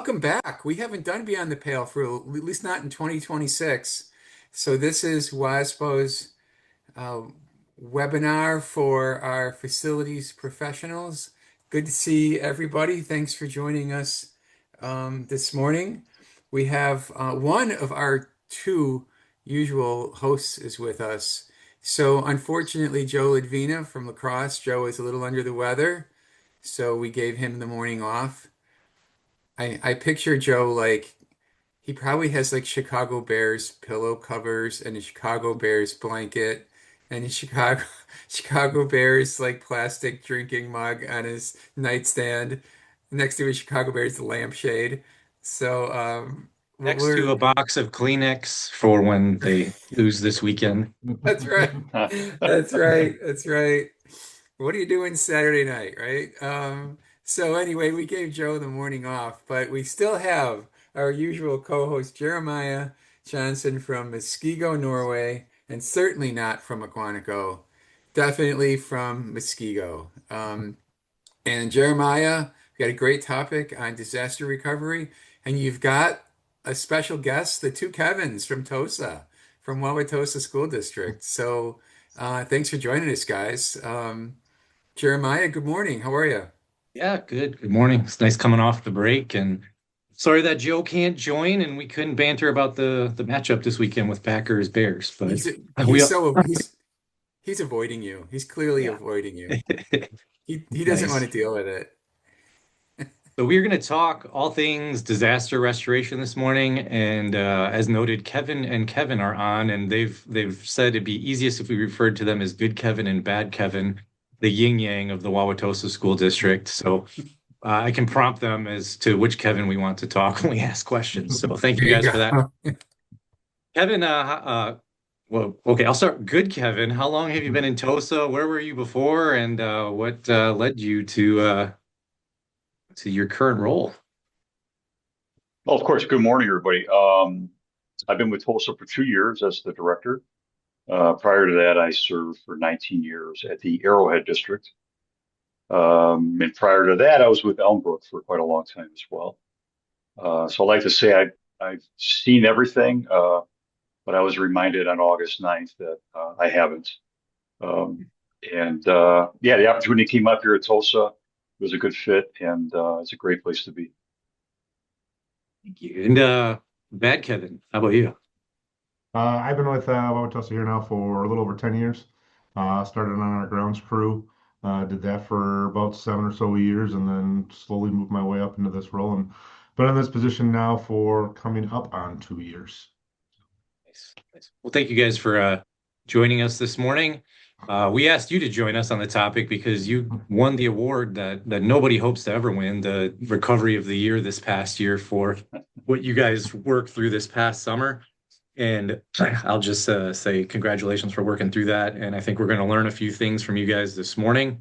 welcome back. We haven't done Beyond the Pale for at least not in 2026. So this is WASBO's uh, webinar for our facilities professionals. Good to see everybody. Thanks for joining us this morning. We have one of our two usual hosts is with us. So unfortunately, Joe Ledvina from Lacrosse. Joe is a little under the weather, so we gave him the morning off. I picture Joe like he probably has like Chicago Bears pillow covers and a Chicago Bears blanket and a Chicago Chicago Bears like plastic drinking mug on his nightstand next to a Chicago Bears lampshade. So Next to we're a box of Kleenex for when they lose this weekend. that's right. That's right. That's right. What are you doing Saturday night, right? So anyway, we gave Joe the morning off, but we still have our usual co-host Jeremiah Johnson from Muskego, Norway, and certainly not from Aquanico, definitely from Muskego. And Jeremiah, we got a great topic on disaster recovery, and you've got a special guest, the two Kevins from Tosa, from Wauwatosa School District. So thanks for joining us, guys. Jeremiah, good morning. How are you? Yeah, good. Good morning. It's nice coming off the break, and sorry that Joe can't join and we couldn't banter about the matchup this weekend with Packers Bears, but He's we he's so he's avoiding you. He's clearly yeah. avoiding you. He doesn't want Nice. to deal with it. So we're going to talk all things disaster restoration this morning, and as noted, Kevin and Kevin are on, and they've said it'd be easiest if we referred to them as good Kevin and bad Kevin, the yin yang of the Wauwatosa School District. So I can prompt them as to which Kevin we want to talk when we ask questions. So thank There you you guys for that. go. Kevin, well, okay, I'll start. Good Kevin, how long have you been in Tosa? Where were you before, and what led you to your current role? Well, of course, good morning, everybody. I've been with Tulsa for 2 years as the director. Prior to that, I served for 19 years at the Arrowhead District. And prior to that, I was with Elmbrook for quite a long time as well. So I like to say I've seen everything, but I was reminded on August 9th that I haven't. Um, and yeah, the opportunity came up here at Tulsa. It was a good fit, and it's a great place to be. Thank you. And bad Kevin, how about you? I've been with Wauwatosa here now for a little over 10 years. Started on our grounds crew, did that for about 7 or so years, and then slowly moved my way up into this role and been in this position now for coming up on 2 years. Nice, nice. Well, thank you guys for joining us this morning. We asked you to join us on the topic because you won the award that nobody hopes to ever win, the Recovery of the Year this past year for what you guys worked through this past summer. And I'll just say congratulations for working through that. And I think we're going to learn a few things from you guys this morning.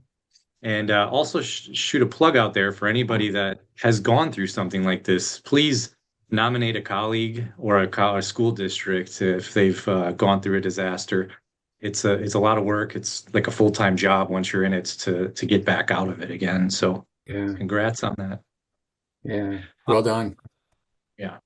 And also shoot a plug out there for anybody that has gone through something like this. Please nominate a colleague or a school district if they've gone through a disaster. It's a lot of work. It's like a full-time job once you're in it to get back out of it again. So Yeah, congrats on that. yeah. Uh, Well done. yeah.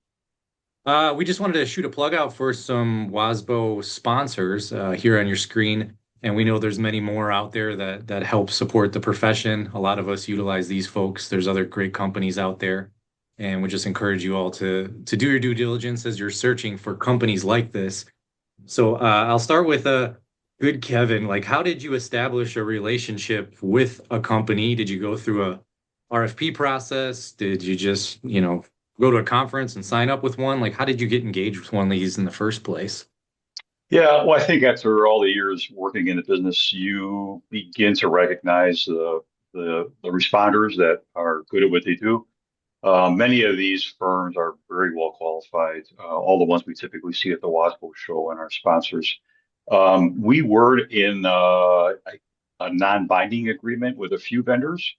We just wanted to shoot a plug out for some WASBO sponsors here on your screen. And we know there's many more out there that help support the profession. A lot of us utilize these folks. There's other great companies out there. And we just encourage you all to do your due diligence as you're searching for companies like this. So I'll start with good Kevin. Like, how did you establish a relationship with a company? Did you go through a RFP process? Did you just, go to a conference and sign up with one? Like, how did you get engaged with one of these in the first place? Yeah, well, I think after all the years working in the business, you begin to recognize the responders that are good at what they do. Many of these firms are very well qualified. All the ones we typically see at the WASBO show and our sponsors. We were in a non-binding agreement with a few vendors.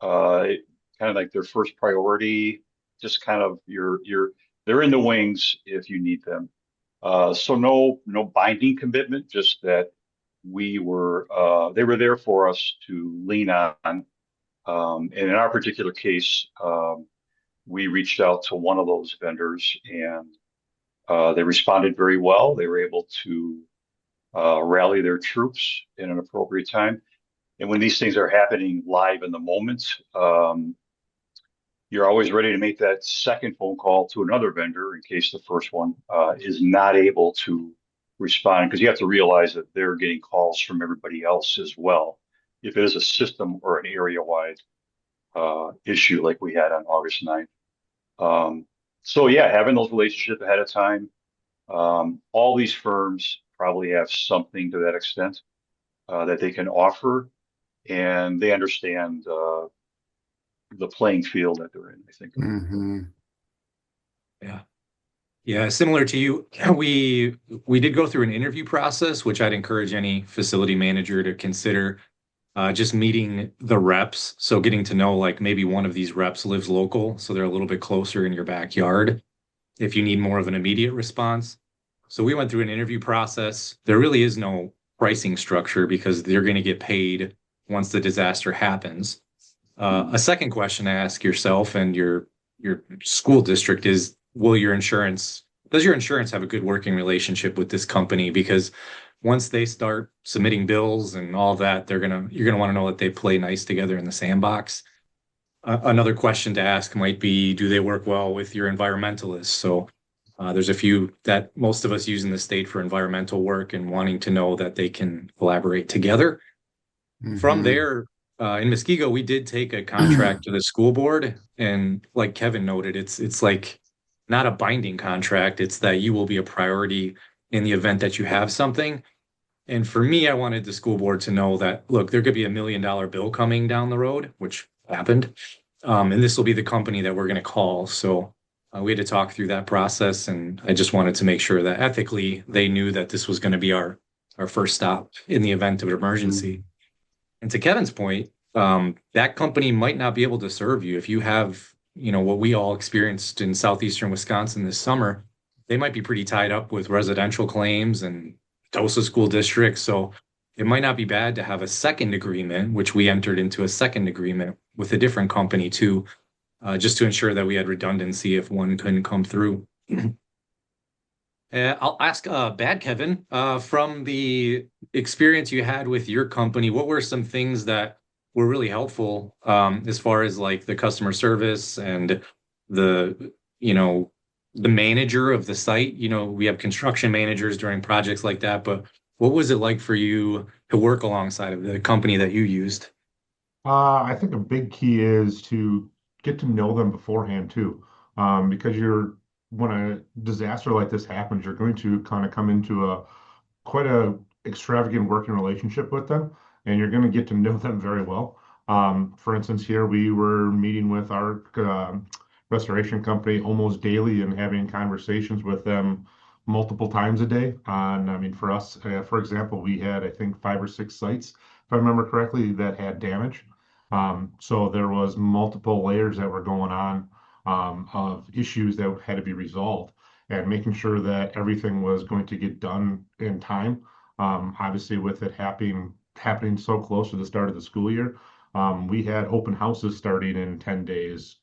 Kind of like their first priority, just kind of they're in the wings if you need them. So no binding commitment, just that they were there for us to lean on. And in our particular case, we reached out to one of those vendors, and they responded very well. They were able to rally their troops in an appropriate time. And when these things are happening live in the moment, you're always ready to make that second phone call to another vendor in case the first one is not able to respond, because you have to realize that they're getting calls from everybody else as well, if it is a system or an area-wide issue like we had on August 9th. So yeah, having those relationships ahead of time. All these firms probably have something to that extent that they can offer, and they understand the playing field that they're in, I think. Mm-hmm. Yeah. Yeah, similar to you, we did go through an interview process, which I'd encourage any facility manager to consider, just meeting the reps. So getting to know, like, maybe one of these reps lives local, so they're a little bit closer in your backyard if you need more of an immediate response. So we went through an interview process. There really is no pricing structure because they're going to get paid once the disaster happens. A second question to ask yourself and your school district is, does your insurance have a good working relationship with this company? Because once they start submitting bills and all that, you're gonna want to know that they play nice together in the sandbox. Another question to ask might be, do they work well with your environmentalists? So there's a few that most of us use in the state for environmental work, and wanting to know that they can collaborate together. From Mm-hmm. there, in Muskego, we did take a contract to the school board, and like Kevin noted, it's like not a binding contract. It's that you will be a priority in the event that you have something. And for me, I wanted the school board to know that, look, there could be $1 million bill coming down the road, which happened. And this will be the company that we're going to call. So we had to talk through that process. And I just wanted to make sure that ethically they knew that this was going to be our first stop in the event of an emergency. And to Kevin's point, that company might not be able to serve you if you have, what we all experienced in southeastern Wisconsin this summer. They might be pretty tied up with residential claims and Wauwatosa School District. So it might not be bad to have a second agreement, which we entered into a second agreement with a different company too, just to ensure that we had redundancy if one couldn't come through. I'll ask Bad Kevin, from the experience you had with your company, what were some things that were really helpful, as far as like the customer service and the, the manager of the site? We have construction managers during projects like that, but what was it like for you to work alongside of the company that you used? I think a big key is to get to know them beforehand too, because when a disaster like this happens, you're going to kind of come into a quite a extravagant working relationship with them, and you're going to get to know them very well. For instance, here we were meeting with our restoration company almost daily and having conversations with them multiple times a day. I mean, for us, for example, we had, I think, 5 or 6 sites, if I remember correctly, that had damage. So there was multiple layers that were going on, of issues that had to be resolved, and making sure that everything was going to get done in time. Obviously, with it happening so close to the start of the school year, we had open houses starting in 10 days.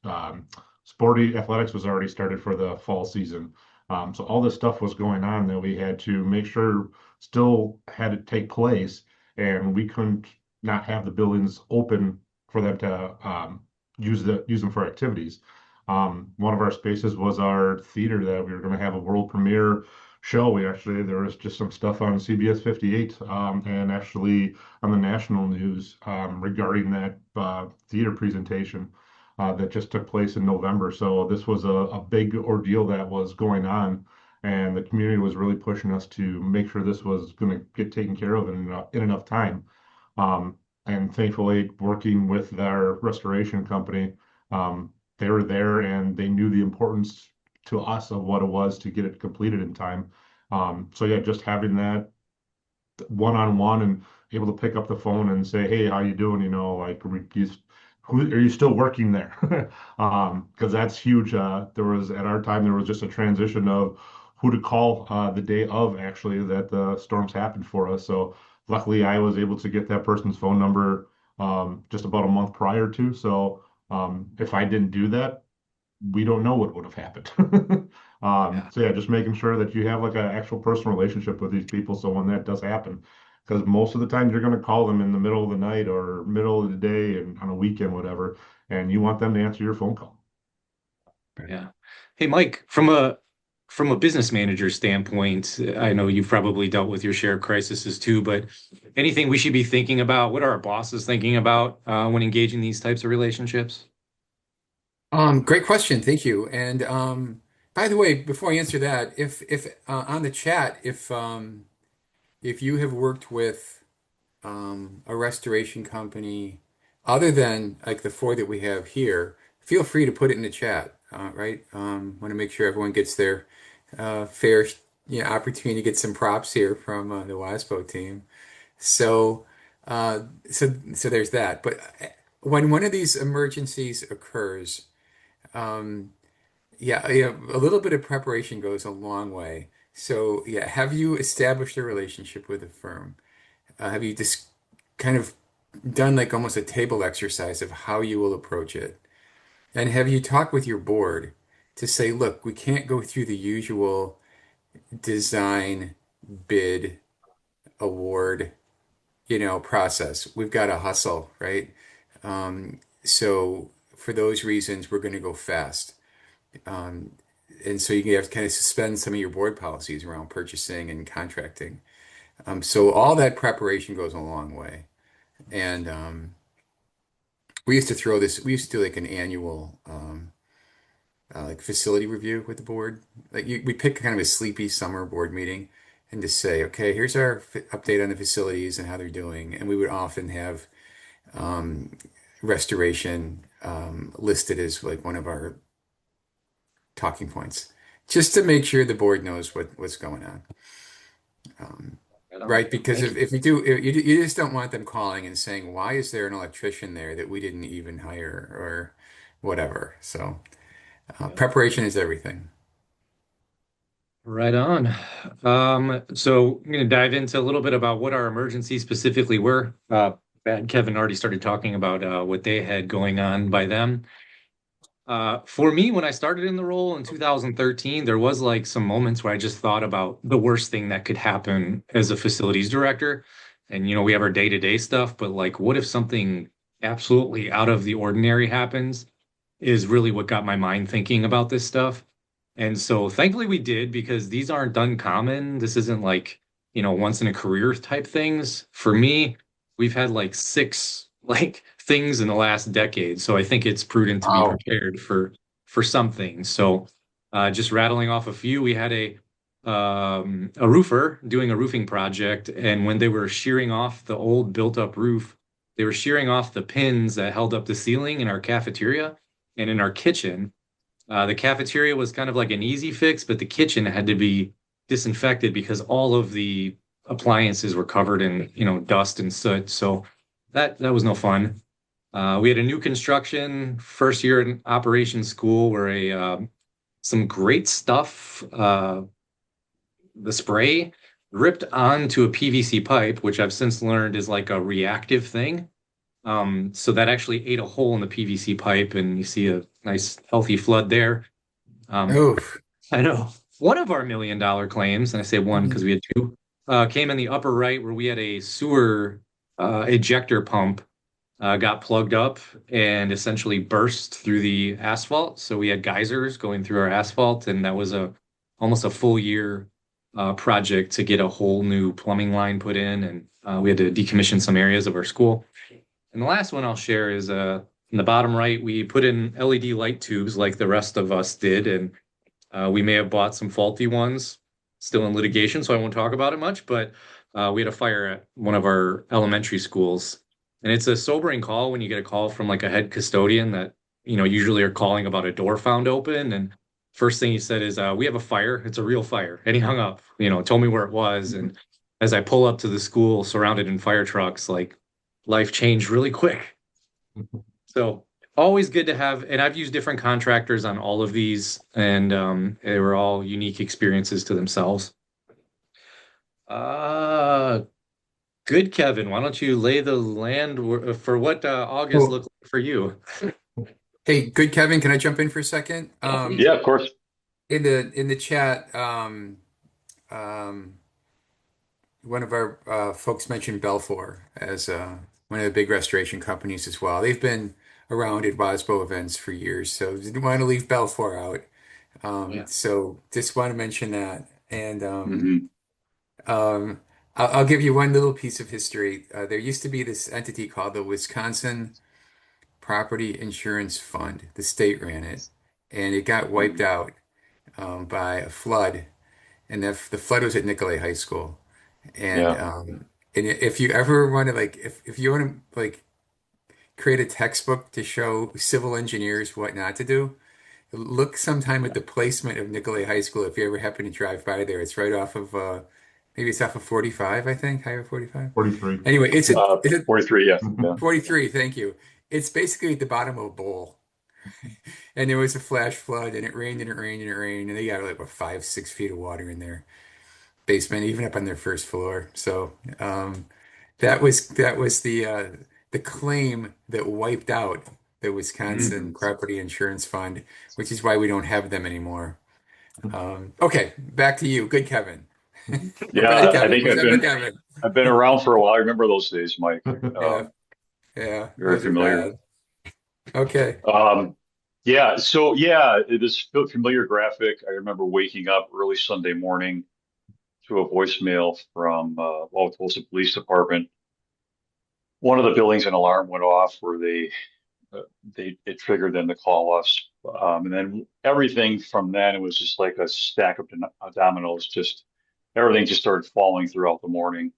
Sporty athletics was already started for the fall season. So all this stuff was going on that we had to make sure still had to take place, and we couldn't not have the buildings open for them to use them for activities. One of our spaces was our theater that we were going to have a world premiere show. There was just some stuff on CBS 58, and actually on the national news, regarding that theater presentation that just took place in November. So this was a big ordeal that was going on, and the community was really pushing us to make sure this was going to get taken care of in enough time. Um, and thankfully, working with our restoration company, they were there and they knew the importance to us of what it was to get it completed in time. So yeah, just having that one-on-one and able to pick up the phone and say, "Hey, how you doing?" Like, who are you still working there? Because that's huge. There was at our time there was just a transition of who to call the day of actually that the storms happened for us. So luckily, I was able to get that person's phone number just about a month prior to. So if I didn't do that, we don't know what would have happened. Yeah. So yeah, just making sure that you have like an actual personal relationship with these people. So when that does happen, because most of the times you're going to call them in the middle of the night or middle of the day and on a weekend, whatever, and you want them to answer your phone call. Yeah. Hey, Mike, from a business manager standpoint, I know you've probably dealt with your share of crises too, but anything we should be thinking about? What are our bosses thinking about when engaging these types of relationships? Great question. Thank you. And by the way, before I answer that, if on the chat, if you have worked with a restoration company other than like the four that we have here, feel free to put it in the chat. Right? Want to make sure everyone gets their fair, opportunity to get some props here from the WASBO team. So, so there's that. But when one of these emergencies occurs, um, yeah, a little bit of preparation goes a long way. So, yeah, have you established a relationship with a firm? Have you just kind of done like almost a table exercise of how you will approach it? And have you talked with your board to say, look, we can't go through the usual design, bid, award, process. We've got to hustle, right? So for those reasons, we're going to go fast. Um, and so you have to kind of suspend some of your board policies around purchasing and contracting. So all that preparation goes a long way. And we used to do like an annual like facility review with the board. We pick kind of a sleepy summer board meeting and just say, okay, here's our update on the facilities and how they're doing. And we would often have um, restoration listed as like one of our talking points, just to make sure the board knows what's going on. Um, Right on. right, because Thank you. if you do, you just don't want them calling and saying, "Why is there an electrician there that we didn't even hire?" or whatever. So Yeah. preparation is everything. Right on. So I'm going to dive into a little bit about what our emergencies specifically were. Pat and Kevin already started talking about what they had going on by them. For me, when I started in the role in 2013, there was like some moments where I just thought about the worst thing that could happen as a facilities director. And, we have our day-to-day stuff, but like, what if something absolutely out of the ordinary happens is really what got my mind thinking about this stuff. And so thankfully we did because these aren't done common. This isn't like, once in a career type things. For me, we've had like six like things in the last decade. So I think it's prudent to be Wow. prepared for something. So just rattling off a few, we had a roofer doing a roofing project, and when they were shearing off the old built up roof, they were shearing off the pins that held up the ceiling in our cafeteria and in our kitchen. The cafeteria was kind of like an easy fix, but the kitchen had to be disinfected because all of the appliances were covered in, dust and soot. So that was no fun. We had a new construction first year in operations school where some great stuff, the spray ripped onto a PVC pipe, which I've since learned is like a reactive thing. So that actually ate a hole in the PVC pipe, and you see a nice healthy flood there. Um, Oof. I know one of our $1 million claims, and I say one because Mhm. we had two, came in the upper right where we had a sewer ejector pump got plugged up and essentially burst through the asphalt. So we had geysers going through our asphalt, and that was a almost a full year project to get a whole new plumbing line put in, and we had to decommission some areas of our school. And the last one I'll share is in the bottom right, we put in LED light tubes like the rest of us did, and we may have bought some faulty ones, still in litigation, so I won't talk about it much, but we had a fire at one of our elementary schools. And it's a sobering call when you get a call from like a head custodian that, usually are calling about a door found open. And first thing he said is, we have a fire. It's a real fire. And he hung up, told me where it was. And as I pull up to the school surrounded in fire trucks, like life changed really quick. So always good to have, and I've used different contractors on all of these, and they were all unique experiences to themselves. Uh, Good, Kevin. Why don't you lay the land for what August Well, looked like for you? Hey, good Kevin, can I jump in for a second? Please. Yeah, of course. In the chat, um, one of our folks mentioned Belfour as one of the big restoration companies as well. They've been around at WASBO events for years, so didn't want to leave Belfour out. Oh, yeah. So just want to mention that. And Hmm. um, I'll give you one little piece of history. There used to be this entity called the Wisconsin Property Insurance Fund. The state ran it, and it got wiped Hmm. out by a flood. And the flood was at Nicolay High School. And Yeah. if you ever want to if you want to create a textbook to show civil engineers what not to do, look sometime at the placement of Nicolay High School if you ever happen to drive by there. It's right off of maybe it's off of 45, I think, Highway 45. 43. Anyway, it's a 43. Yeah. Yeah. 43, thank you. It's basically at the bottom of a bowl. And there was a flash flood and it rained and it rained and it rained and they got like what 5, 6 feet of water in their basement, even up on their first floor. So that was the claim that wiped out the Wisconsin Hmm. Property Insurance Fund, which is why we don't have them anymore. Okay, back to you. Good Kevin. Or bad Yeah. I Kevin, think whichever Kevin. I've been around for a while. I remember those days, Mike. Yeah, Um, yeah, Very those are familiar. bad. Okay. Um, yeah. So yeah, it is a familiar graphic. I remember waking up early Sunday morning to a voicemail from Wauwatosa Police Department. One of the buildings, an alarm went off where uh, they it triggered them to call us. And then everything from then, it was just like a stack of dominoes. Just everything just started falling throughout the morning.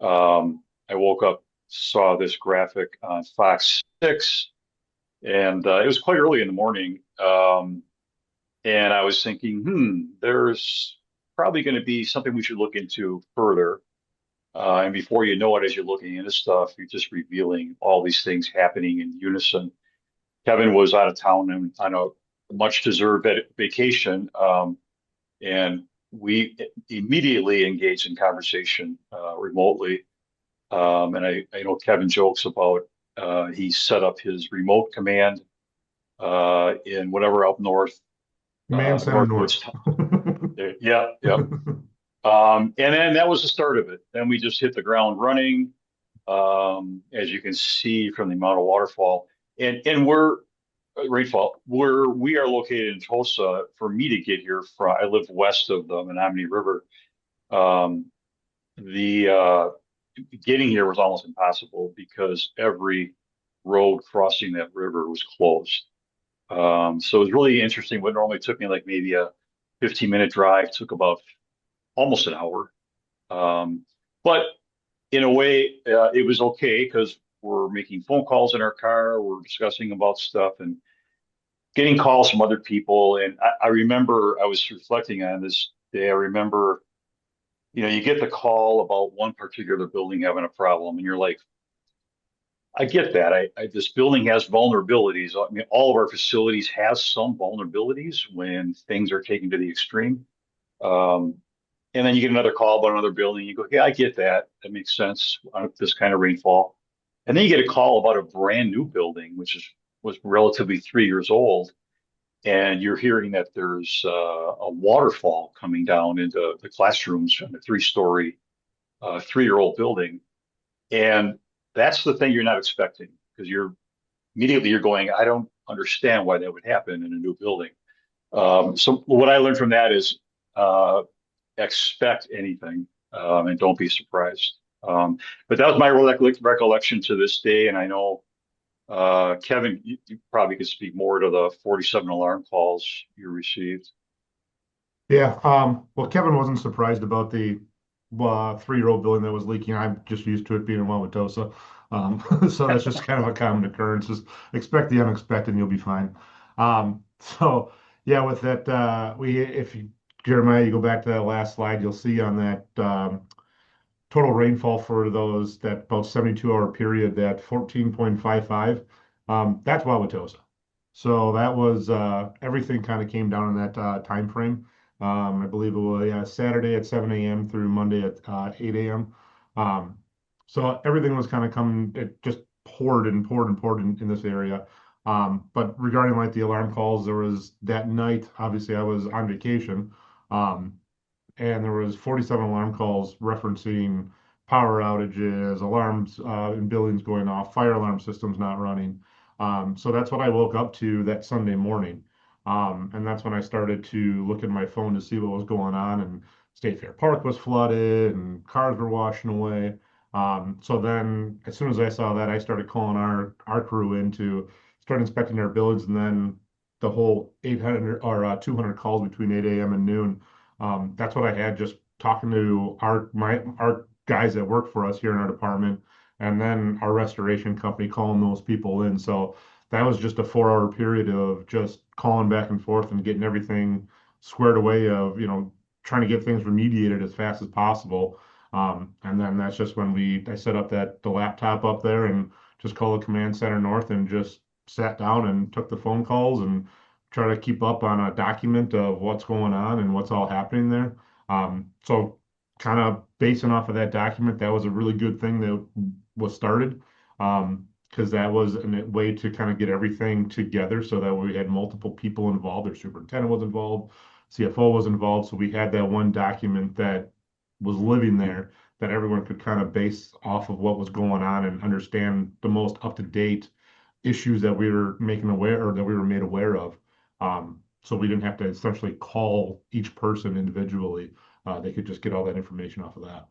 I woke up, saw this graphic on Fox 6, and it was quite early in the morning. And I was thinking, there's probably going to be something we should look into further. And before you know it, as you're looking into stuff, you're just revealing all these things happening in unison. Kevin was out of town and on a much deserved vacation. And we immediately engaged in conversation remotely. And I know Kevin jokes about he set up his remote command in whatever up north, Command Center North. Northwoods. Yeah, yeah. And then that was the start of it. Then we just hit the ground running, as you can see from the amount of waterfall. And we're rainfall. We are located in Tulsa. For me to get here from, I live west of the Menominee River. Um, the Getting here was almost impossible because every road crossing that river was closed. So it was really interesting. What normally took me like maybe a 15-minute drive took about almost an hour. Um, but in a way, it was okay because we're making phone calls in our car, we're discussing about stuff and getting calls from other people. And I remember I was reflecting on this day. I remember, you get the call about one particular building having a problem, and you're like, I get that. This building has vulnerabilities. I mean, all of our facilities have some vulnerabilities when things are taken to the extreme. Um, and then you get another call about another building. You go, yeah, I get that. That makes sense on this kind of rainfall. And then you get a call about a brand new building, was relatively 3 years old. And you're hearing that there's a waterfall coming down into the classrooms on a three-story, 3-year-old building. And that's the thing you're not expecting because you're going, I don't understand why that would happen in a new building. So what I learned from that is uh, expect anything, and don't be surprised. But that was my recollection to this day. And I know, Kevin, you probably could speak more to the 47 alarm calls you received. Yeah. Well, Kevin wasn't surprised about the 3-year-old building that was leaking. I'm just used to it being in Wauwatosa. So that's just kind of a common occurrence. Just expect the unexpected and you'll be fine. So yeah, with that, if you, Jeremiah, you go back to that last slide, you'll see on that total rainfall for those that about 72-hour period, that 14.55, that's Wauwatosa. So that was everything kind of came down in that time frame. I believe it was, yeah, Saturday at 7 a.m. through Monday at 8 a.m. So everything was kind of coming, it just poured and poured and poured in this area. But regarding like the alarm calls, there was that night, obviously I was on vacation. Um, and there was 47 alarm calls referencing power outages, alarms in buildings going off, fire alarm systems not running. So that's what I woke up to that Sunday morning. And that's when I started to look at my phone to see what was going on. And State Fair Park was flooded and cars were washing away. So then, as soon as I saw that, I started calling our crew in to start inspecting our buildings. And then the whole 800 or 200 calls between 8 a.m. and noon, that's what I had just talking to our guys that work for us here in our department, and then our restoration company calling those people in. So that was just a 4 hour period of just calling back and forth and getting everything squared away of, trying to get things remediated as fast as possible. And then that's just when I set up the laptop up there and just called the command center north and just sat down and took the phone calls and try to keep up on a document of what's going on and what's all happening there. So kind of basing off of that document, that was a really good thing that was started. Because that was a way to kind of get everything together so that we had multiple people involved. Their superintendent was involved, CFO was involved. So we had that one document that was living there that everyone could kind of base off of what was going on and understand the most up to date issues that we were making aware or that we were made aware of. So we didn't have to essentially call each person individually. They could just get all that information off of that.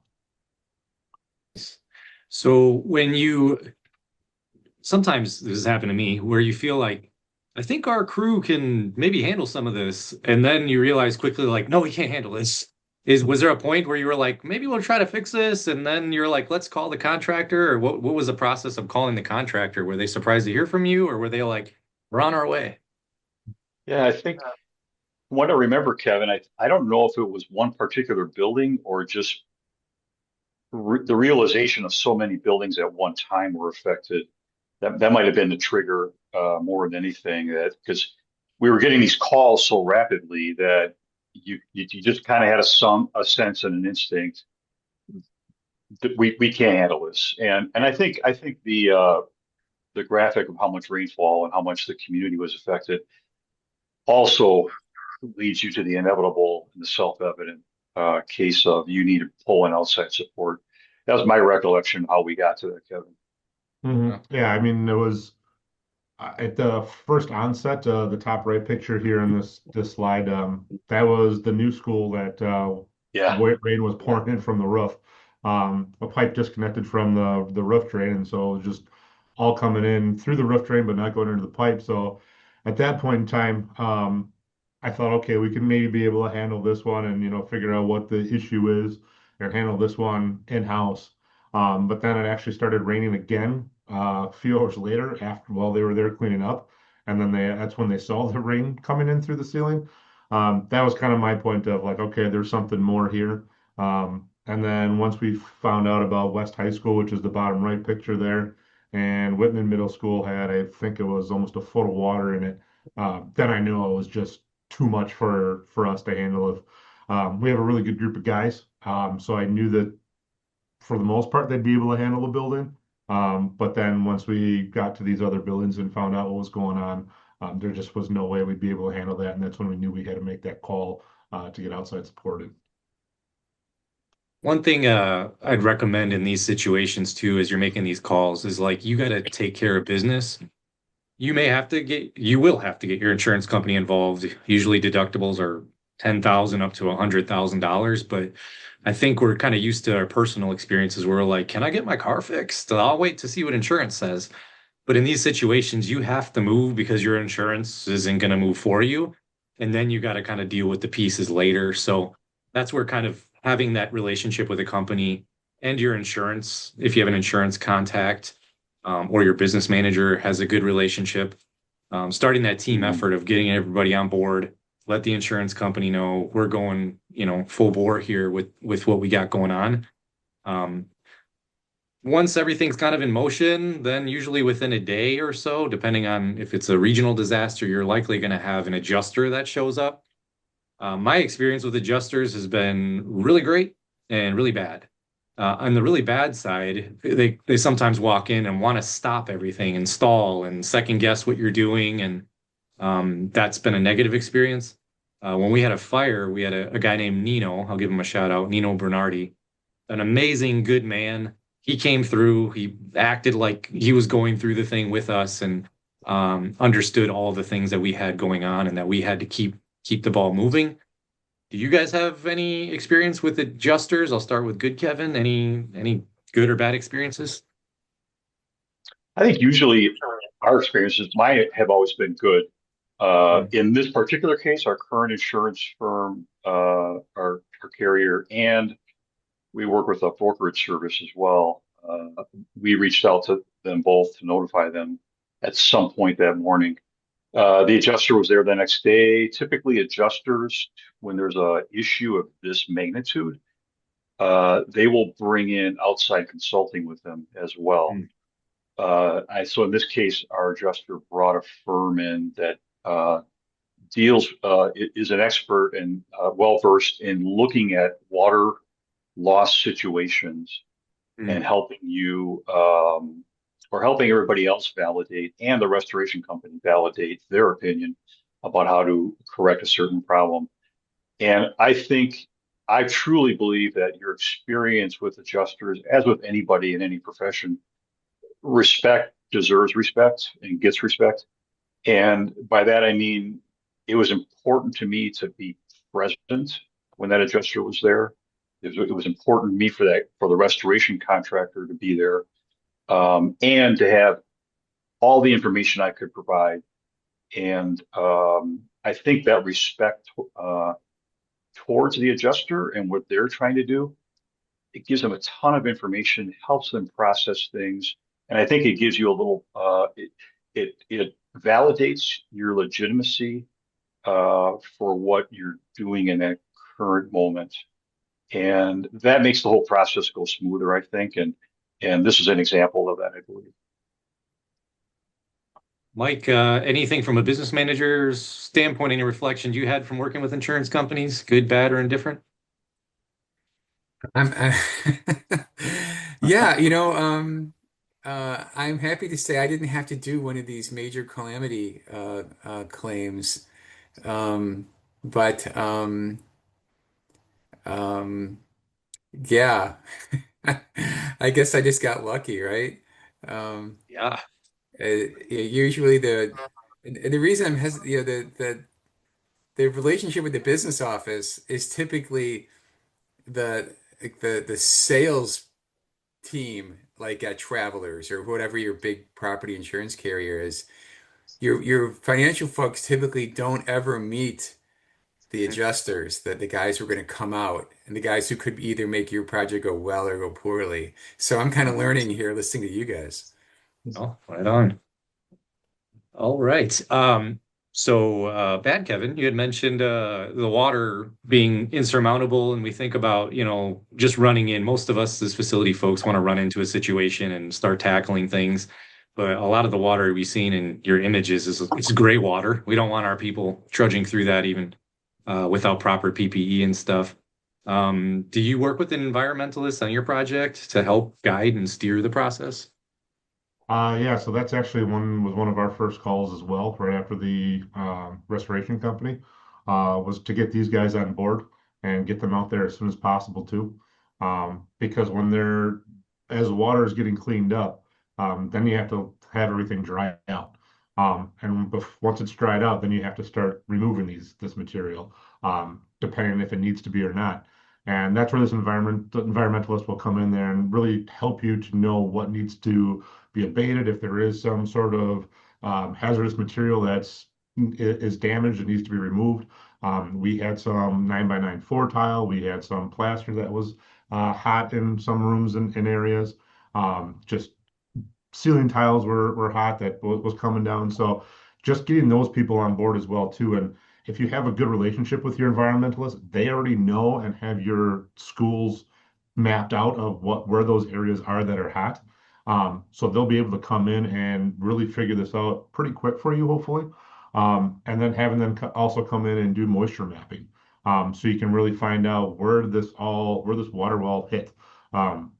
So sometimes this has happened to me where you feel like, I think our crew can maybe handle some of this. And then you realize quickly, like, no, we can't handle this. Was there a point where you were like, maybe we'll try to fix this? And then you're like, let's call the contractor? Or what was the process of calling the contractor? Were they surprised to hear from you? Or were they like, we're on our way? Yeah, I think what I remember, Kevin, I don't know if it was one particular building or just the realization of so many buildings at one time were affected. That might have been the trigger more than anything. That because we were getting these calls so rapidly that you just kind of had a sense and an instinct that we can't handle this. And I think the graphic of how much rainfall and how much the community was affected also leads you to the inevitable and the self-evident case of you need to pull in outside support. That was my recollection of how we got to that, Kevin. Yeah, I mean, it was at the first onset, the top right picture here in this slide, that was the new school that Yeah. rain was pouring in from the roof. A pipe disconnected from the roof drain, and so it was just all coming in through the roof drain, but not going into the pipe. So at that point in time, I thought, okay, we can maybe be able to handle this one and figure out what the issue is or handle this one in-house. But then it actually started raining again a few hours later after while they were there cleaning up, and then that's when they saw the rain coming in through the ceiling. That was kind of my point of like, okay, there's something more here. And then once we found out about West High School, which is the bottom right picture there, and Whitman Middle School had, I think it was almost a foot of water in it, then I knew it was just too much for us to handle. If we have a really good group of guys, so I knew that for the most part they'd be able to handle the building. But then once we got to these other buildings and found out what was going on, there just was no way we'd be able to handle that, and that's when we knew we had to make that call to get outside support in. One thing I'd recommend in these situations too, as you're making these calls, is like you got to take care of business. You will have to get your insurance company involved. Usually deductibles are 10,000 up to $100,000, but I think we're kind of used to our personal experiences where we're like, can I get my car fixed? I'll wait to see what insurance says. But in these situations, you have to move because your insurance isn't going to move for you. And then you got to kind of deal with the pieces later. So that's where kind of having that relationship with a company and your insurance, if you have an insurance contact, or your business manager has a good relationship, starting that team Mhm. effort of getting everybody on board, let the insurance company know we're going, full bore here with what we got going on. Um, Once everything's kind of in motion, then usually within a day or so, depending on if it's a regional disaster, you're likely going to have an adjuster that shows up. My experience with adjusters has been really great and really bad. On the really bad side, they sometimes walk in and want to stop everything and stall and second guess what you're doing, and that's been a negative experience. When we had a fire, we had a guy named Nino. I'll give him a shout out, Nino Bernardi, an amazing, good man. He came through. He acted like he was going through the thing with us and understood all the things that we had going on and that we had to keep the ball moving. Do you guys have any experience with adjusters? I'll start with good Kevin. Any good or bad experiences? I think usually our experiences, mine have always been good. Mm, In this particular case, our current insurance firm, our carrier, and we work with a brokerage service as well. We reached out to them both to notify them at some point that morning. The adjuster was there the next day. Typically, adjusters, when there's a issue of this magnitude, they will bring in outside consulting with them as well. mm, So in this case, our adjuster brought a firm in that is an expert and well versed in looking at water loss situations and mm. helping you or helping everybody else validate and the restoration company validate their opinion about how to correct a certain problem. And I truly believe that your experience with adjusters, as with anybody in any profession, respect deserves respect and gets respect. And by that, I mean, it was important to me to be present when that adjuster was there. It was important to me for the restoration contractor to be there, and to have all the information I could provide. And I think that respect towards the adjuster and what they're trying to do, it gives them a ton of information, helps them process things, and I think it gives you a little. It validates your legitimacy for what you're doing in that current moment. And that makes the whole process go smoother, I think. And this is an example of that, I believe. Mike, anything from a business manager's standpoint, any reflections you had from working with insurance companies, good, bad, or indifferent? I'm, yeah, I'm happy to say I didn't have to do one of these major calamity claims. Um, but um, yeah, I guess I just got lucky, right? Um, Yeah. usually and the reason I'm hesitant, the relationship with the business office is typically the the sales team, like at Travelers or whatever your big property insurance carrier is. Your financial folks typically don't ever meet the adjusters, the guys who are going to come out and the guys who could either make your project go well or go poorly. So I'm kind of learning here listening to you guys. Oh, right on. All right. Bad Kevin, you had mentioned the water being insurmountable, and we think about, just running in. Most of us as facility folks want to run into a situation and start tackling things. But a lot of the water we've seen in your images is it's gray water. We don't want our people trudging through that even without proper PPE and stuff. Do you work with an environmentalist on your project to help guide and steer the process? Yeah, so that's actually one of our first calls as well, right after the restoration company, was to get these guys on board and get them out there as soon as possible too. Because as water is getting cleaned up, then you have to have everything dry out. Once it's dried out, then you have to start removing this material, depending if it needs to be or not. And that's where this environmentalist will come in there and really help you to know what needs to be abated if there is some sort of hazardous material is damaged and needs to be removed. We had some 9x9 floor tile. We had some plaster that was hot in some rooms and areas. Just ceiling tiles were hot that was coming down. So just getting those people on board as well too. And if you have a good relationship with your environmentalist, they already know and have your schools mapped out of where those areas are that are hot. So they'll be able to come in and really figure this out pretty quick for you, hopefully. And then having them also come in and do moisture mapping. So you can really find out where this water well hit. Um,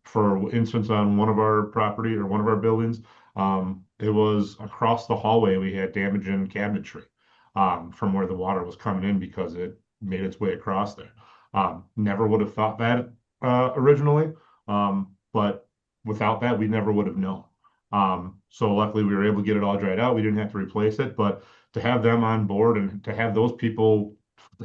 for instance, on one of our property or one of our buildings, it was across the hallway. We had damage in cabinetry from where the water was coming in because it made its way across there. Never would have thought that originally, but without that, we never would have known. So luckily, we were able to get it all dried out. We didn't have to replace it, but to have them on board and to have those people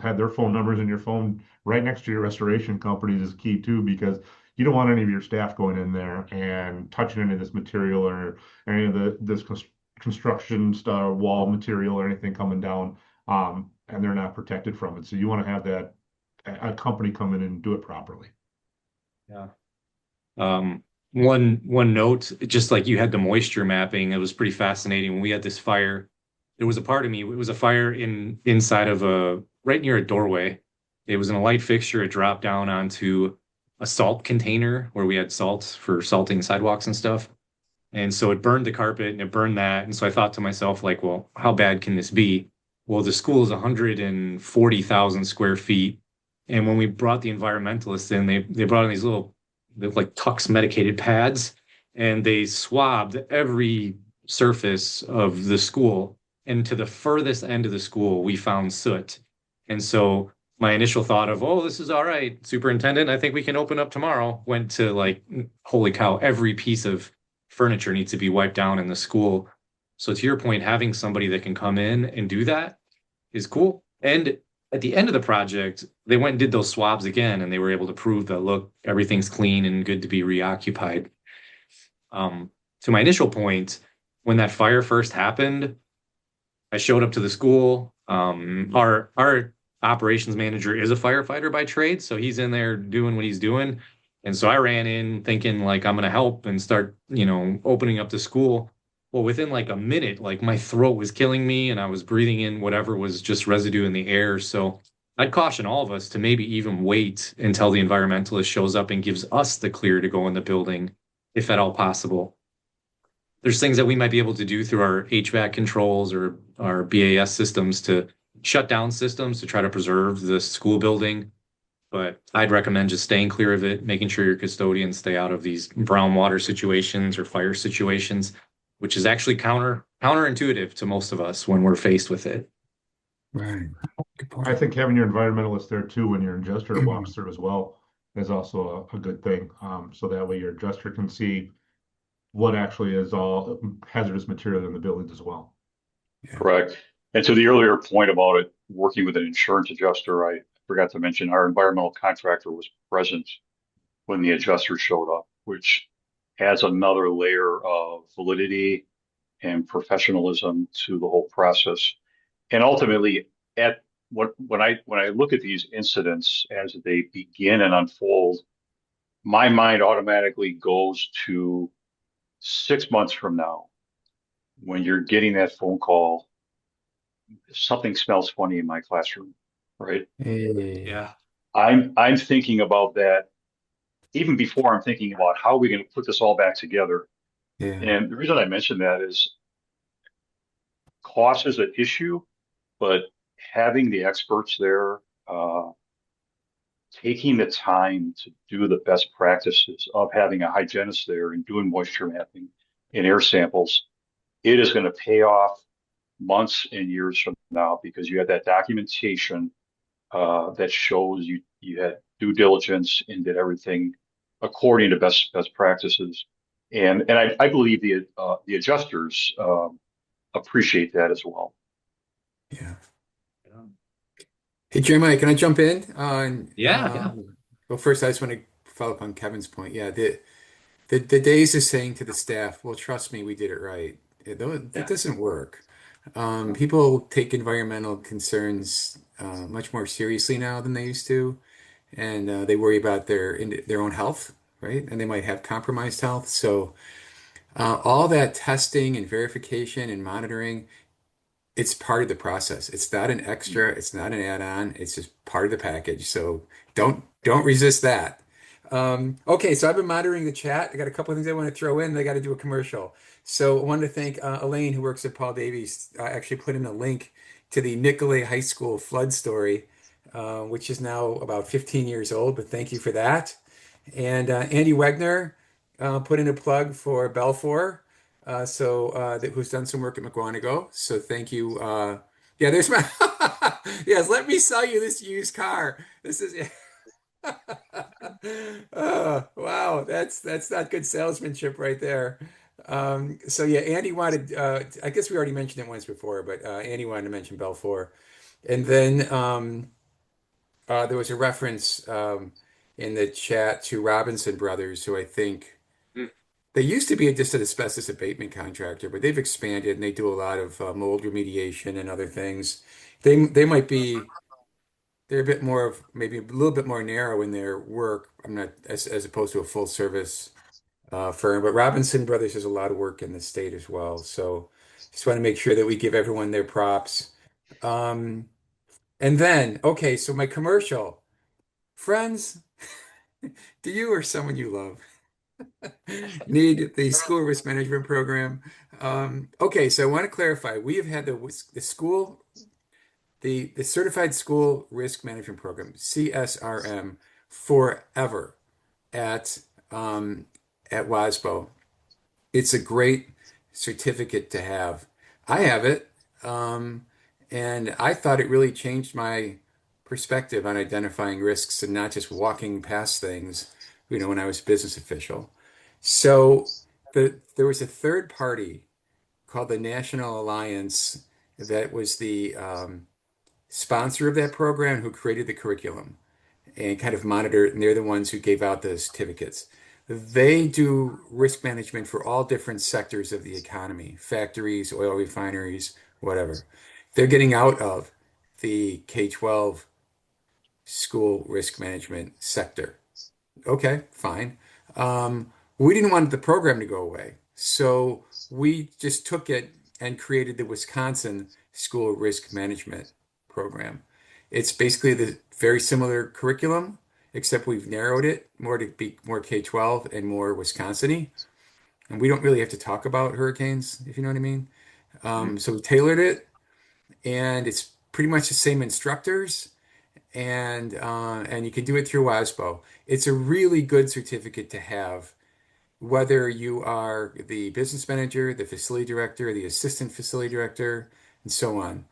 have their phone numbers in your phone right next to your restoration companies is key too, because you don't want any of your staff going in there and touching any of this material or any of this construction style wall material or anything coming down, and they're not protected from it. So you want to have that a company come in and do it properly. Yeah. One note, just like you had the moisture mapping, it was pretty fascinating. When we had this fire, there was a part of me, it was a fire inside of a right near a doorway. It was in a light fixture. It dropped down onto a salt container where we had salt for salting sidewalks and stuff. And so it burned the carpet and it burned that. And so I thought to myself, like, well, how bad can this be? Well, the school is 140,000 square feet. And when we brought the environmentalists in, they brought in these little they're like Tux medicated pads, and they swabbed every surface of the school. And to the furthest end of the school, we found soot. And so my initial thought of, oh, this is all right, superintendent, I think we can open up tomorrow, went to like, holy cow, every piece of furniture needs to be wiped down in the school. So to your point, having somebody that can come in and do that is cool. And at the end of the project, they went and did those swabs again, and they were able to prove that, look, everything's clean and good to be reoccupied. To my initial point, when that fire first happened, I showed up to the school. Our operations manager is a firefighter by trade, so he's in there doing what he's doing. And so I ran in thinking like I'm going to help and start, opening up the school. Well, within like a minute, like my throat was killing me and I was breathing in whatever was just residue in the air. So I'd caution all of us to maybe even wait until the environmentalist shows up and gives us the clear to go in the building, if at all possible. There's things that we might be able to do through our HVAC controls or our BAS systems to shut down systems to try to preserve the school building. But I'd recommend just staying clear of it, making sure your custodians stay out of these brown water situations or fire situations, which is actually counterintuitive to most of us when we're faced with it. Right. Good I point. think having your environmentalist there too when your adjuster walks through as well is also a good thing. So that way your adjuster can see what actually is all hazardous material in the buildings as well. Yeah. Correct. And to the earlier point about it, working with an insurance adjuster, I forgot to mention our environmental contractor was present when the adjuster showed up, which adds another layer of validity and professionalism to the whole process. And ultimately, at when I look at these incidents as they begin and unfold, my mind automatically goes to 6 months from now when you're getting that phone call, something smells funny in my classroom, right? Hey. Yeah. I'm thinking about that even before I'm thinking about how we're going to put this all back together. Yeah. And the reason I mention that is cost is an issue, but having the experts there, uh, taking the time to do the best practices of having a hygienist there and doing moisture mapping and air samples, it is going to pay off months and years from now because you have that documentation that shows you had due diligence and did everything according to best practices. And I believe the adjusters appreciate that as well. Yeah. Hey, Jeremiah, can I jump in Yeah. Yeah. well, first, I just want to follow up on Kevin's point. Yeah, the days of saying to the staff, well, trust me, we did it right. That Yeah. doesn't work. People take environmental concerns much more seriously now than they used to, and they worry about their own health, right? And they might have compromised health. So all that testing and verification and monitoring, it's part of the process. It's not an extra, it's not an add-on, it's just part of the package. So don't resist that. Okay, so I've been monitoring the chat. I got a couple of things I want to throw in. I got to do a commercial. So I wanted to thank Elaine, who works at Paul Davies, actually put in a link to the Nicolay High School flood story, which is now about 15 years old. But thank you for that. And Andy Wegner put in a plug for Belfour, who's done some work at McGuanago. So thank you. Yeah, there's my yes. Let me sell you this used car. This is oh, wow. That's not good salesmanship right there. So yeah, Andy wanted. I guess we already mentioned it once before, but Andy wanted to mention Belfour, and then there was a reference in the chat to Robinson Brothers, who I think they used to be just an asbestos abatement contractor, but they've expanded and they do a lot of mold remediation and other things. They might be they're a bit more of maybe a little bit more narrow in their work. I'm not as opposed to a full service firm, but Robinson Brothers does a lot of work in the state as well. So just want to make sure that we give everyone their props. Um, and then, okay, so my commercial. Friends, do you or someone you love need the school risk management program? Okay, so I want to clarify. We have had the Certified School Risk Management Program, CSRM, forever at at WASBO. It's a great certificate to have. I have it, and I thought it really changed my perspective on identifying risks and not just walking past things, when I was a business official. So there was a third party called the National Alliance that was the sponsor of that program who created the curriculum and kind of monitor it, and they're the ones who gave out the certificates. They do risk management for all different sectors of the economy, factories, oil refineries, whatever. They're getting out of the K-12 school risk management sector. Okay, fine. We didn't want the program to go away, so we just took it and created the Wisconsin School Risk Management Program. It's basically the very similar curriculum, except we've narrowed it more to be more K-12 and more Wisconsin-y. And we don't really have to talk about hurricanes, if you know what I mean. So we tailored it, and it's pretty much the same instructors, and you can do it through WASBO. It's a really good certificate to have, whether you are the business manager, the facility director, the assistant facility director, and so on.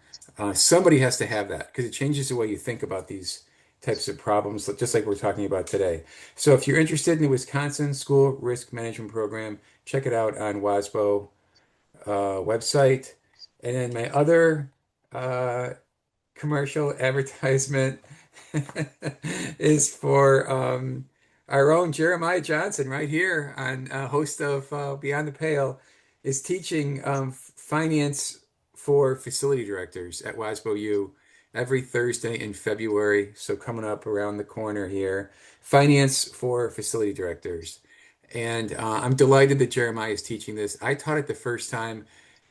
Somebody has to have that because it changes the way you think about these types of problems, just like we're talking about today. So if you're interested in the Wisconsin School Risk Management Program, check it out on WASBO website. And then my other uh, commercial advertisement is for our own Jeremiah Johnson right here on host of Beyond the Pale is teaching finance for facility directors at WASBO U every Thursday in February. So coming up around the corner here, finance for facility directors. And I'm delighted that Jeremiah is teaching this. I taught it the first time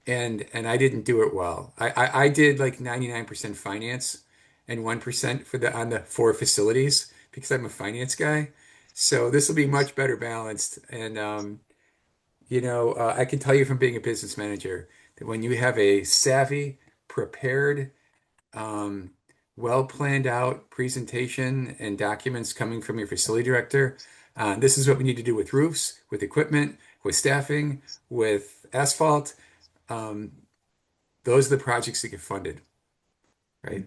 and I didn't do it well. I did like 99% finance and 1% for the on the four facilities because I'm a finance guy. So this will be much better balanced. And I can tell you from being a business manager that when you have a savvy, prepared, um, well planned out presentation and documents coming from your facility director, this is what we need to do with roofs, with equipment, with staffing, with asphalt. Um, those are the projects that get funded, right?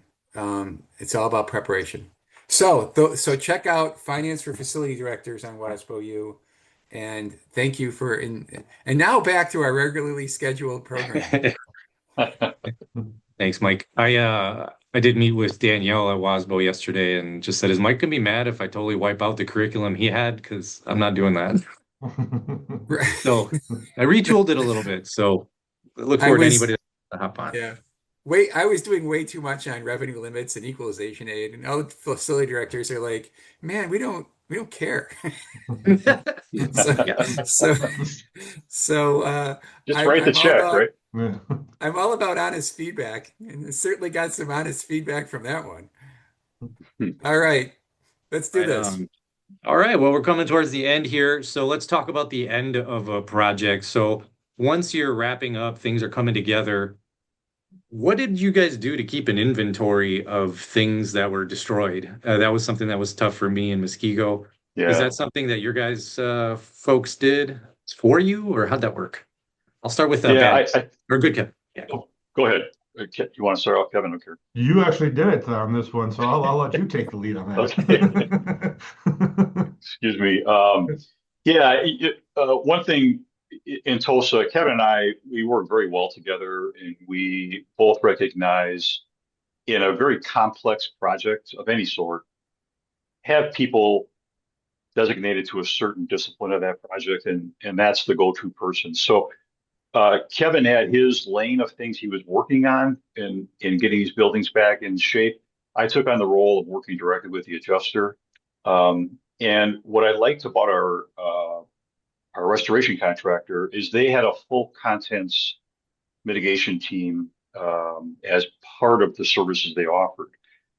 It's all about preparation. So check out Finance for Facility Directors on WASBO U, and thank you and now back to our regularly scheduled program. Thanks, Mike. I did meet with Danielle at WASBO yesterday and just said, is Mike gonna be mad if I totally wipe out the curriculum he had? Because I'm not doing that. So I retooled it a little bit. So I look I forward to was anybody to hop on. Yeah. I was doing way too much on revenue limits and equalization aid, and all the facility directors are like, "Man, we don't care." So, Yeah. so, so Just I'm write the I'm all check, about right? Yeah. I'm all about honest feedback, and I certainly got some honest feedback from that one. Hmm. All right, let's do Right this. on. All right. Well, we're coming towards the end here. So let's talk about the end of a project. So once you're wrapping up, things are coming together. What did you guys do to keep an inventory of things that were destroyed? That was something that was tough for me in Muskego. Is Yeah, that something that your guys folks did for you, or how'd that work? I'll start with yeah. bad or good Kevin. Yeah. Oh, go ahead. You want to start off, Kevin? Okay. You actually did it on this one, so I'll let you take the lead on Okay. that. Excuse me. Yeah, one thing in Tulsa, Kevin and I, we work very well together, and we both recognize in a very complex project of any sort, have people designated to a certain discipline of that project, and that's the go-to person. So Kevin had his lane of things he was working on in getting these buildings back in shape. I took on the role of working directly with the adjuster. And what I liked about our restoration contractor is they had a full contents mitigation team as part of the services they offered.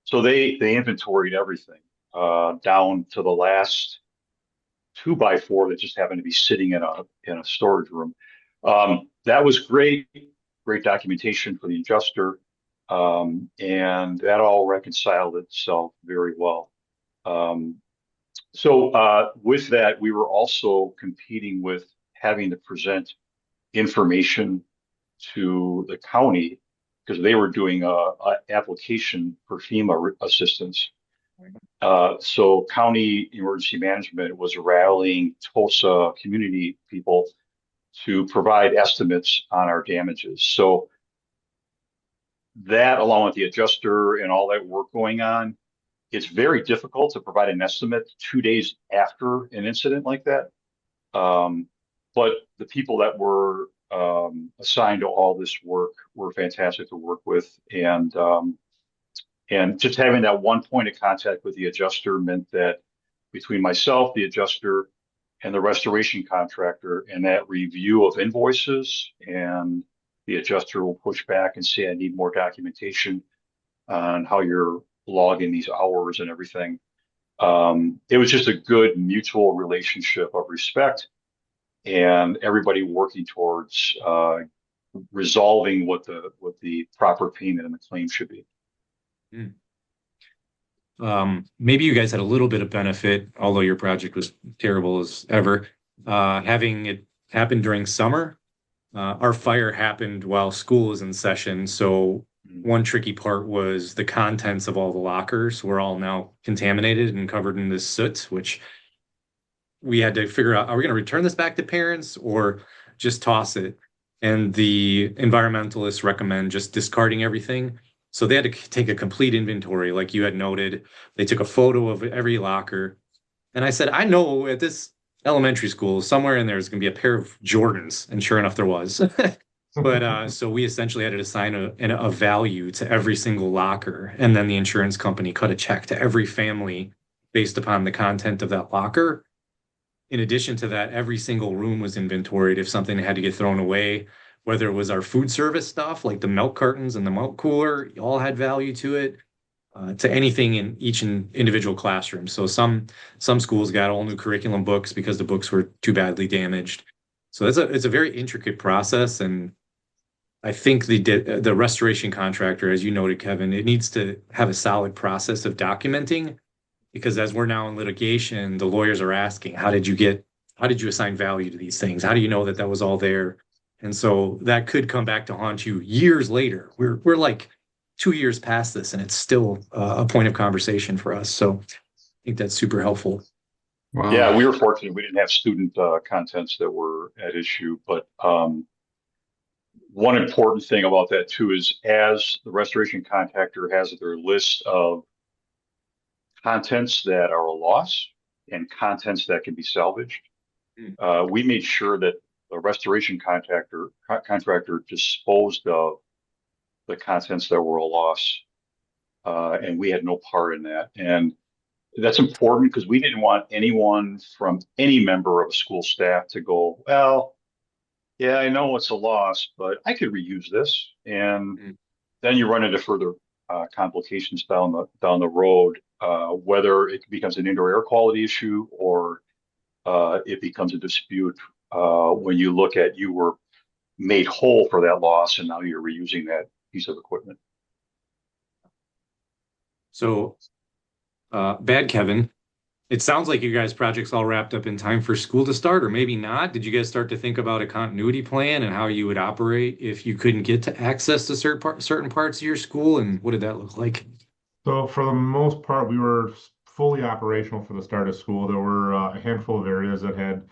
So they inventoried everything down to the last 2x4 that just happened to be sitting in a storage room. That was great, great documentation for the adjuster, and that all reconciled itself very well. So with that, we were also competing with having to present information to the county because they were doing a application for FEMA assistance. So county emergency management was rallying Tulsa community people to provide estimates on our damages. So that, along with the adjuster and all that work going on, it's very difficult to provide an estimate 2 days after an incident like that. But the people that were assigned to all this work were fantastic to work with, and just having that one point of contact with the adjuster meant that between myself, the adjuster, and the restoration contractor, and that review of invoices, and the adjuster will push back and say, I need more documentation on how you're logging these hours and everything. It was just a good mutual relationship of respect and everybody working towards resolving what the proper payment and the claim should be. Mm. Maybe you guys had a little bit of benefit, although your project was terrible as ever, having it happen during summer. Our fire happened while school was in session, so one tricky part was the contents of all the lockers were all now contaminated and covered in this soot, which we had to figure out, are we going to return this back to parents or just toss it? And the environmentalists recommend just discarding everything. So they had to take a complete inventory, like you had noted. They took a photo of every locker. And I said, I know at this elementary school, somewhere in there is going to be a pair of Jordans. And sure enough, there was. But so we essentially had to assign a value to every single locker. And then the insurance company cut a check to every family based upon the content of that locker. In addition to that, every single room was inventoried if something had to get thrown away, whether it was our food service stuff, like the milk cartons and the milk cooler, all had value to it, to anything in each individual classroom. So some schools got all new curriculum books because the books were too badly damaged. So it's a very intricate process, and I think the restoration contractor, as you noted, Kevin, it needs to have a solid process of documenting, because as we're now in litigation, the lawyers are asking, how did you assign value to these things? How do you know that that was all there? And so that could come back to haunt you years later. We're like 2 years past this, and it's still a point of conversation for us. So I think that's super helpful. Yeah, Wow. we were fortunate. We didn't have student contents that were at issue, but one important thing about that too is as the restoration contractor has their list of contents that are a loss and contents that can be salvaged, we made sure that the restoration contractor disposed of the contents that were a loss, and we had no part in that. And that's important because we didn't want anyone from any member of school staff to go, well, yeah, I know it's a loss, but I could reuse this. And Mm. then you run into further complications down the road, whether it becomes an indoor air quality issue or it becomes a dispute when you look at you were made whole for that loss and now you're reusing that piece of equipment. So, bad Kevin, It sounds like you guys' project's all wrapped up in time for school to start, or maybe not. Did you guys start to think about a continuity plan and how you would operate if you couldn't get to access to certain parts of your school? And what did that look like? So for the most part, we were fully operational for the start of school. There were a handful of areas that had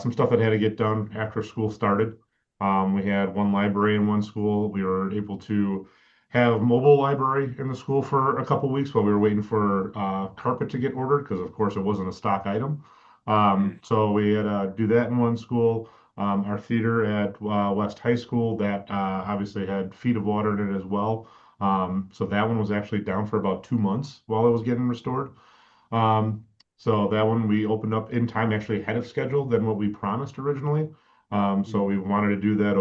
some stuff that had to get done after school started. We had one library in one school. We were able to have mobile library in the school for a couple weeks while we were waiting for carpet to get ordered because, of course, it wasn't a stock item. Mm. So we had to do that in one school. Our theater at West High School that obviously had feet of water in it as well. So that one was actually down for about 2 months while it was getting restored. Um, so that one we opened up in time, actually ahead of schedule than what we promised originally. So we wanted to do that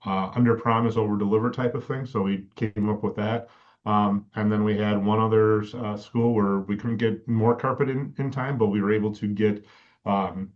under promise, over deliver type of thing. So we came up with that. And then we had one other school where we couldn't get more carpet in time, but we were able to get um,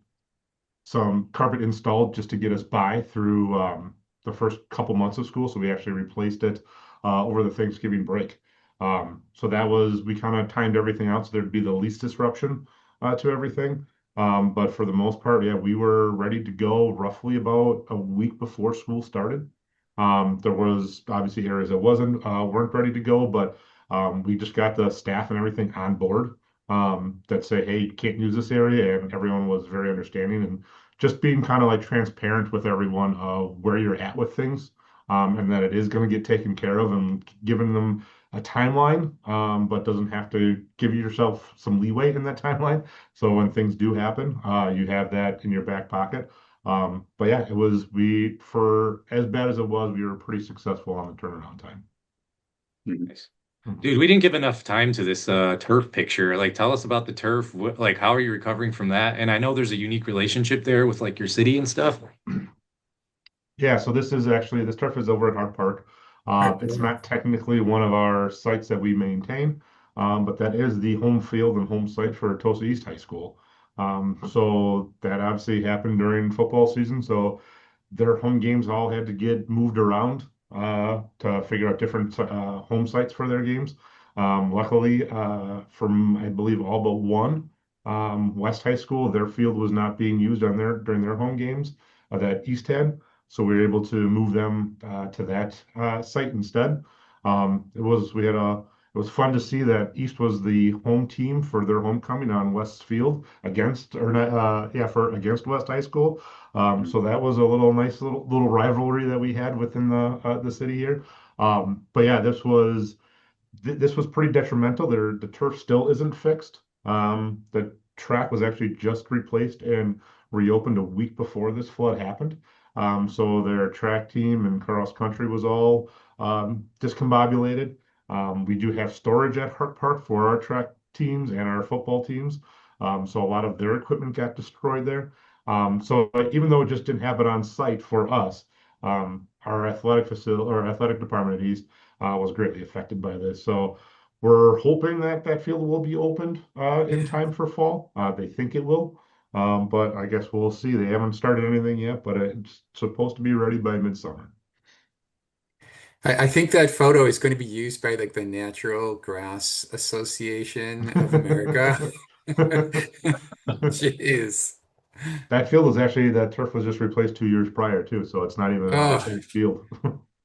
some carpet installed just to get us by through the first couple months of school. So we actually replaced it over the Thanksgiving break. So that was, we kind of timed everything out so there'd be the least disruption to everything. But for the most part, yeah, we were ready to go roughly about a week before school started. There was obviously areas that weren't ready to go, but we just got the staff and everything on board that say, hey, you can't use this area, and everyone was very understanding and just being kind of like transparent with everyone of where you're at with things, and that it is going to get taken care of, and giving them a timeline, but doesn't have to give yourself some leeway in that timeline. So when things do happen, you have that in your back pocket. But yeah, it was we for as bad as it was, we were pretty successful on the turnaround time. Mhm. Nice. Mhm. Dude, we didn't give enough time to this turf picture. Like, tell us about the turf. Like, how are you recovering from that? And I know there's a unique relationship there with like your city and stuff. Yeah, so this turf is over at Hart Park. It's not technically one of our sites that we maintain, but that is the home field and home site for Tosa East High School. So that obviously happened during football season. So their home games all had to get moved around to figure out different home sites for their games. Luckily, from I believe all but one, West High School, their field was not being used on their during their home games that East had. So we were able to move them to that site instead. It was fun to see that East was the home team for their homecoming on West Field against or not, yeah, for against West High School. So that was a nice little rivalry that we had within the city here. But yeah, this was pretty detrimental. The turf still isn't fixed. The track was actually just replaced and reopened a week before this flood happened. So their track team and cross country was all discombobulated. We do have storage at Hart Park for our track teams and our football teams. So a lot of their equipment got destroyed there. So even though it just didn't happen on site for us, our athletic facility or athletic department at East was greatly affected by this. So we're hoping that that field will be opened in Yeah. time for fall. They think it will, but I guess we'll see. They haven't started anything yet, but it's supposed to be ready by midsummer. I think that photo is going to be used by like the Natural Grass Association of America. Jeez. That turf was just replaced 2 years prior too, so it's not even an Oh, old field.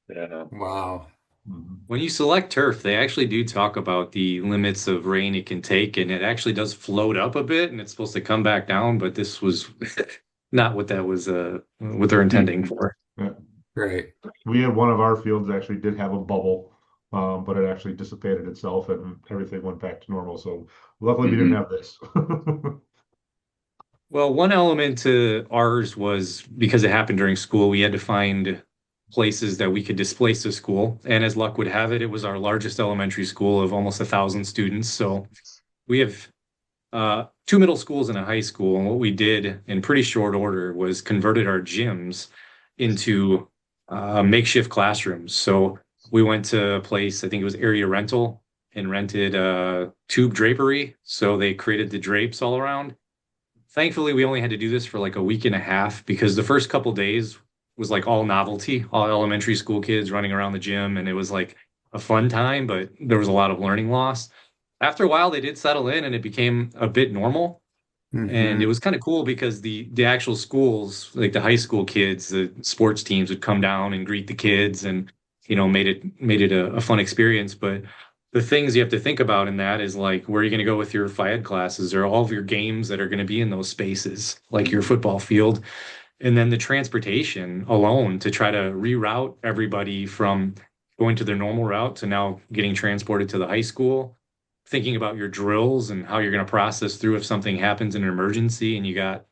Yeah. wow. Mhm. When you select turf, they actually do talk about the limits of rain it can take, and it actually does float up a bit, and it's supposed to come back down, but this was not what that was what they're intending for. Yeah. Right. We had one of our fields actually did have a bubble, but it actually dissipated itself and everything went back to normal. So luckily we didn't Mhm. have this. Well, one element to ours was because it happened during school, we had to find places that we could displace the school. And as luck would have it, it was our largest elementary school of almost 1,000 students. So we have two middle schools and a high school. And what we did in pretty short order was converted our gyms into makeshift classrooms. So we went to a place, I think it was area rental, and rented tube drapery. So they created the drapes all around. Thankfully, we only had to do this for like a week and a half because the first couple days was like all novelty, all elementary school kids running around the gym, and it was like a fun time, but there was a lot of learning loss. after a while, they did settle in and it became a bit normal. And it Hmm. was kind of cool because the actual schools, like the high school kids, the sports teams would come down and greet the kids and, made it a fun experience. But the things you have to think about in that is like, where are you going to go with your Phi Ed classes or all of your games that are going to be in those spaces, like your football field? And then the transportation alone to try to reroute everybody from going to their normal route to now getting transported to the high school, thinking about your drills and how you're going to process through if something happens in an emergency and you got,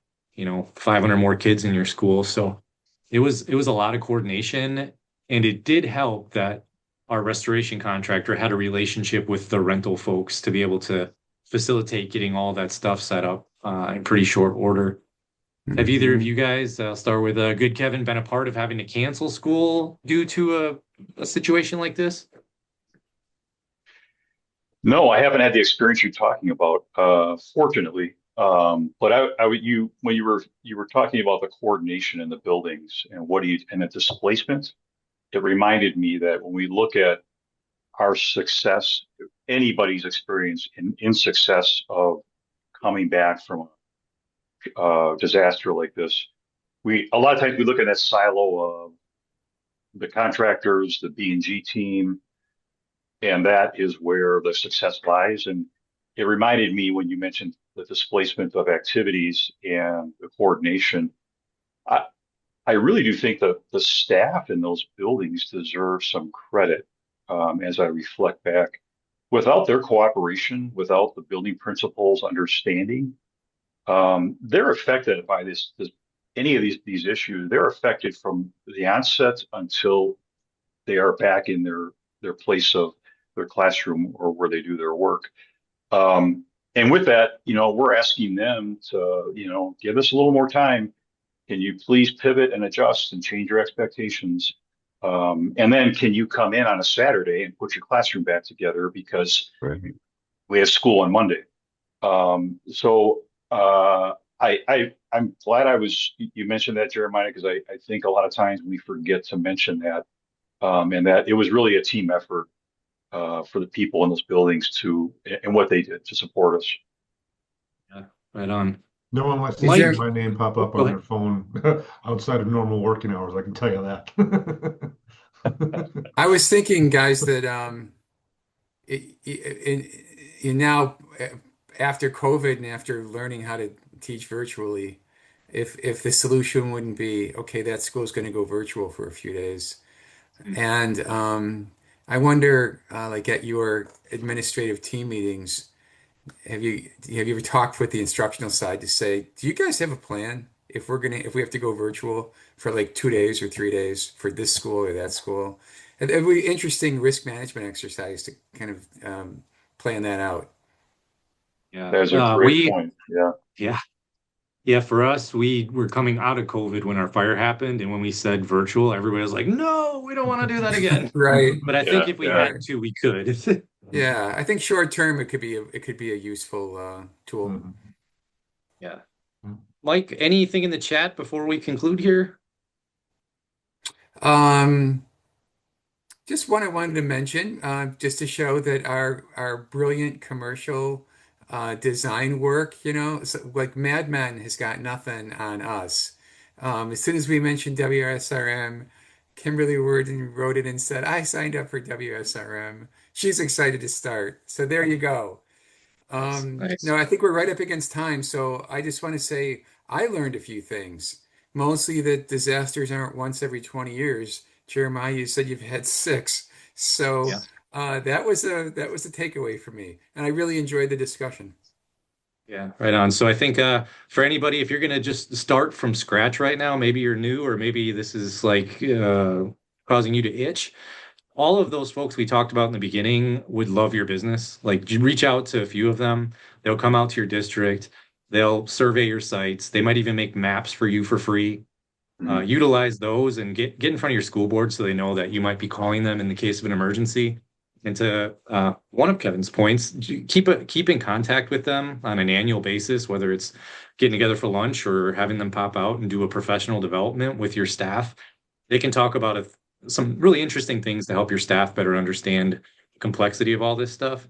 500 more kids in your school. So it was a lot of coordination, and it did help that our restoration contractor had a relationship with the rental folks to be able to facilitate getting all that stuff set up in pretty short order. Have either of Hmm. you guys, I'll start with good Kevin, been a part of having to cancel school due to a situation like this? No, I haven't had the experience you're talking about, fortunately. But when you were talking about the coordination in the buildings and and the displacement, it reminded me that when we look at our success, anybody's experience in success of coming back from a disaster like this, we a lot of times we look at that silo of the contractors, the B&G team, and that is where the success lies. And it reminded me when you mentioned the displacement of activities and the coordination. I, I really do think that the staff in those buildings deserve some credit, as I reflect back. Without their cooperation, without the building principals understanding, they're affected by any of these issues. They're affected from the onset until they are back in their place of their classroom or where they do their work. Um, and with that, we're asking them to, give us a little more time. Can you please pivot and adjust and change your expectations? And then can you come in on a Saturday and put your classroom back together because Right. we have school on Monday? So I'm glad you mentioned that, Jeremiah, because I think a lot of times we forget to mention that, and that it was really a team effort for the people in those buildings and what they did to support us. Yeah, right on. No one likes to Is see there, Mike, my name pop oh, up go on ahead. their phone outside of normal working hours, I can tell you that. I was thinking, guys, that now after COVID and after learning how to teach virtually, if the solution wouldn't be, okay, that school's going to go virtual for a few days. And I wonder, like at your administrative team meetings, have you ever talked with the instructional side to say, do you guys have a plan if we have to go virtual for like 2 days or 3 days for this school or that school? It'd be interesting risk management exercise to kind of plan that out. Yeah. That is a great point. Yeah. Yeah. Yeah, for us, we were coming out of COVID when our fire happened, and when we said virtual, everybody was like, "No, we don't want to do that again." Right. But I think Yeah. if we Yeah. had Right. to, we could. Yeah, I think short term it could be a useful tool. Mhm. Yeah. Mike, anything in the chat before we conclude here? Um, Just one I wanted to mention, just to show that our brilliant commercial design work, like Mad Men has got nothing on us. As soon as we mentioned WSRM, Kimberly Worden wrote it and said, "I signed up for WSRM." She's excited to start. So there you go. Nice, nice. No, I think we're right up against time, so I just want to say I learned a few things. Mostly that disasters aren't once every 20 years. Jeremiah, you said you've had six. So Yeah. that was a takeaway for me. And I really enjoyed the discussion. Yeah, right on. So I think for anybody, if you're going to just start from scratch right now, maybe you're new or maybe this is like causing you to itch. All of those folks we talked about in the beginning would love your business. Like, you reach out to a few of them. They'll come out to your district. They'll survey your sites. They might even make maps for you for free. Mhm. Utilize those and get in front of your school board so they know that you might be calling them in the case of an emergency. And to one of Kevin's points, keep in contact with them on an annual basis, whether it's getting together for lunch or having them pop out and do a professional development with your staff. They can talk about some really interesting things to help your staff better understand the complexity of all this stuff.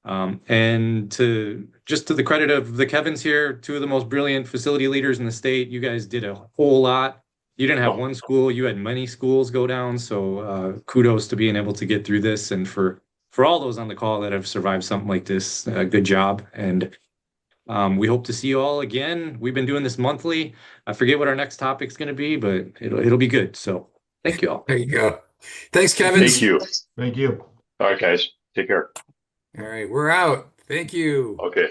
And to the credit of the Kevins here, two of the most brilliant facility leaders in the state, you guys did a whole lot. You didn't have one school, you had many schools go down. So kudos to being able to get through this. And for all those on the call that have survived something like this, good job. And we hope to see you all again. We've been doing this monthly. I forget what our next topic's going to be, but it'll be good. So thank you all. There you go. Thanks, Kevin. Thank you. Thank you. All right, guys. Take care. All right, we're out. Thank you. Okay.